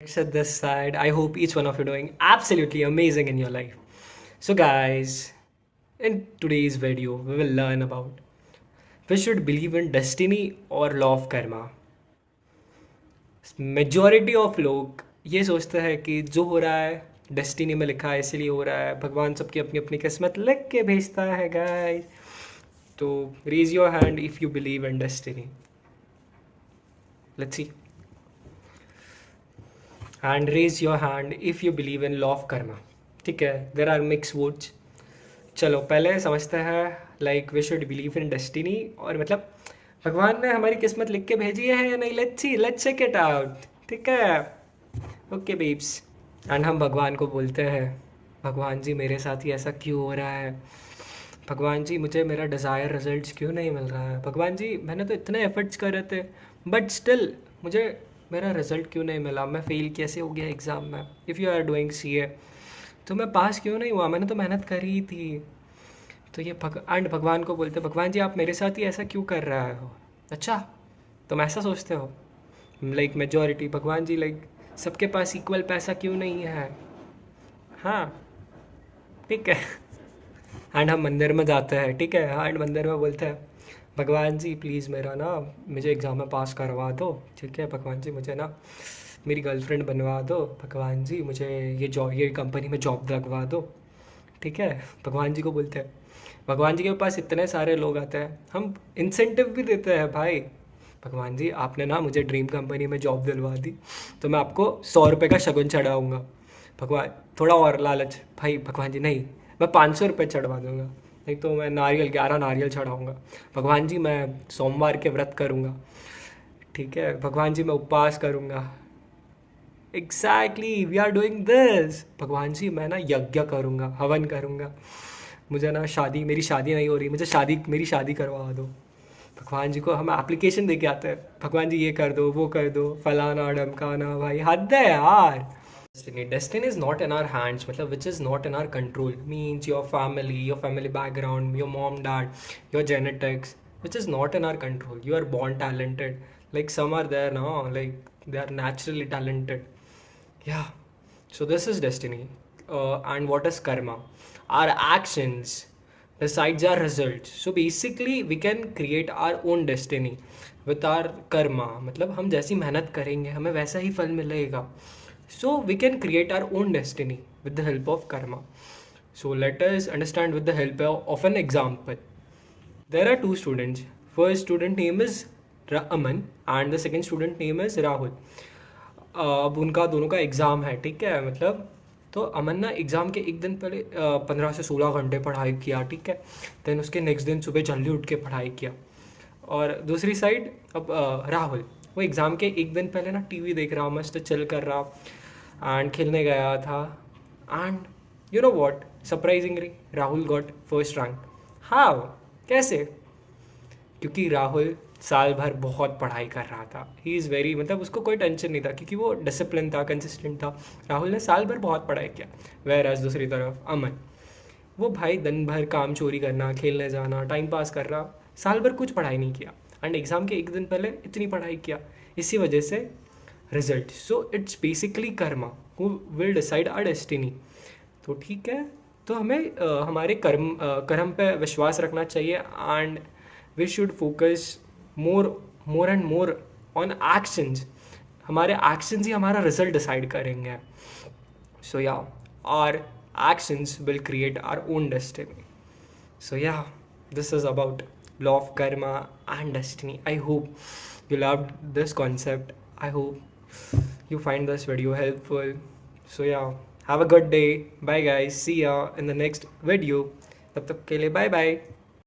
At this side. I hope each one of you doing absolutely amazing in your life. So guys, in today's video, we will learn about we should believe in destiny or law of karma. Majority of लोग ये सोचते हैं कि जो हो रहा है destiny में लिखा है इसलिए हो रहा है, भगवान सबकी अपनी अपनी किस्मत लिख के भेजता है गाइस. तो raise your hand if you believe in destiny. Let's see. And raise your hand if you believe in law of karma. ठीक है, देर आर मिक्स वोट्स. चलो पहले समझते हैं like we should believe in destiny, और मतलब भगवान ने हमारी किस्मत लिख के भेजी है या नहीं. Let's check it out. ठीक है, ओके बेब्स. एंड हम भगवान को बोलते हैं, भगवान जी मेरे साथ ही ऐसा क्यों हो रहा है, भगवान जी मुझे मेरा डिज़ायर रिजल्ट्स क्यों नहीं मिल रहा है, भगवान जी मैंने तो इतने एफर्ट्स करे थे बट स्टिल मुझे मेरा रिज़ल्ट क्यों नहीं मिला, मैं फ़ेल कैसे हो गया एग्ज़ाम में. If you are doing CA तो मैं पास क्यों नहीं हुआ, मैंने तो मेहनत करी ही थी. तो ये भगवान को बोलते, भगवान जी आप मेरे साथ ही ऐसा क्यों कर रहे हो. अच्छा, तुम ऐसा सोचते हो लाइक मेजॉरिटी, भगवान जी लाइक सबके पास इक्वल पैसा क्यों नहीं है. हाँ ठीक है. एंड हम मंदिर में जाते हैं. ठीक है, एंड मंदिर में बोलते हैं, भगवान जी प्लीज़ मेरा ना मुझे एग्ज़ाम में पास करवा दो. ठीक है, भगवान जी मुझे ना मेरी गर्लफ्रेंड बनवा दो. भगवान जी मुझे ये कंपनी में जॉब लगवा दो. ठीक है, भगवान जी को बोलते हैं. भगवान जी के पास इतने सारे लोग आते हैं, हम इंसेंटिव भी देते हैं. भाई भगवान जी आपने ना मुझे ड्रीम कंपनी में जॉब दिलवा दी तो मैं आपको 100 रुपये का शगुन चढ़ाऊँगा. भगवान थोड़ा और लालच. भाई भगवान जी नहीं, मैं 500 रुपये चढ़वा दूँगा. नहीं तो मैं 11 नारियल चढ़ाऊँगा. भगवान जी मैं सोमवार के व्रत करूँगा. ठीक है, भगवान जी मैं उपवास करूँगा. Exactly we are doing this. भगवान जी मैं ना यज्ञ करूँगा, हवन करूँगा. मुझे ना मेरी शादी नहीं हो रही, मुझे मेरी शादी करवा दो. भगवान जी को हम एप्लीकेशन दे के आते हैं, भगवान जी ये कर दो वो कर दो, फलाना ढमकाना. भाई हद है यार. Destiny is not in our hands, मतलब which is not in our control. Means your family background, your mom, dad, your genetics, which is not in our control. You are born talented. Like some are there now, like they are naturally talented. Yeah. So this is destiny. And what is karma? Our actions decides our results. So basically we can create our own destiny with our karma. मतलब हम जैसी मेहनत करेंगे हमें वैसा ही फल मिलेगा. So we can create our own destiny with the help of karma. So let us understand with the help of an example. There are two students. First student name is Aman and the second student name is Rahul. अब उनका दोनों का exam है. ठीक है, मतलब तो अमन ना एग्ज़ाम के एक दिन पहले 15 से 16 घंटे पढ़ाई किया. ठीक है, देन उसके नेक्स्ट दिन सुबह जल्दी उठ के पढ़ाई किया. और दूसरी साइड अब राहुल, वो एग्ज़ाम के एक दिन पहले ना टीवी देख रहा, मस्त चिल कर रहा एंड खेलने गया था. And you know what, surprisingly Rahul got first rank. How, कैसे? क्योंकि राहुल साल भर बहुत पढ़ाई कर रहा था. ही इज़ वेरी, मतलब उसको कोई टेंशन नहीं था क्योंकि वो डिसिप्लिन था, कंसिस्टेंट था. राहुल ने साल भर बहुत पढ़ाई किया. वेयर एज दूसरी तरफ अमन, वो भाई दिन भर काम चोरी करना, खेलने जाना, टाइम पास कर रहा, साल भर कुछ पढ़ाई नहीं किया. एंड एग्ज़ाम के एक दिन पहले इतनी पढ़ाई किया, इसी वजह से result. So it's basically karma who will decide our destiny. तो ठीक है, तो हमें हमारे कर्म पे विश्वास रखना चाहिए. And we should focus more and more on actions. हमारे एक्शंस ही हमारा रिजल्ट डिसाइड करेंगे. So yeah, our actions will create our own destiny. So yeah, this is about law of karma and destiny. I hope you loved this concept. I hope you find this video helpful. So yeah, have a good day. Bye guys, see ya in the next video. Tab tak ke liye bye bye.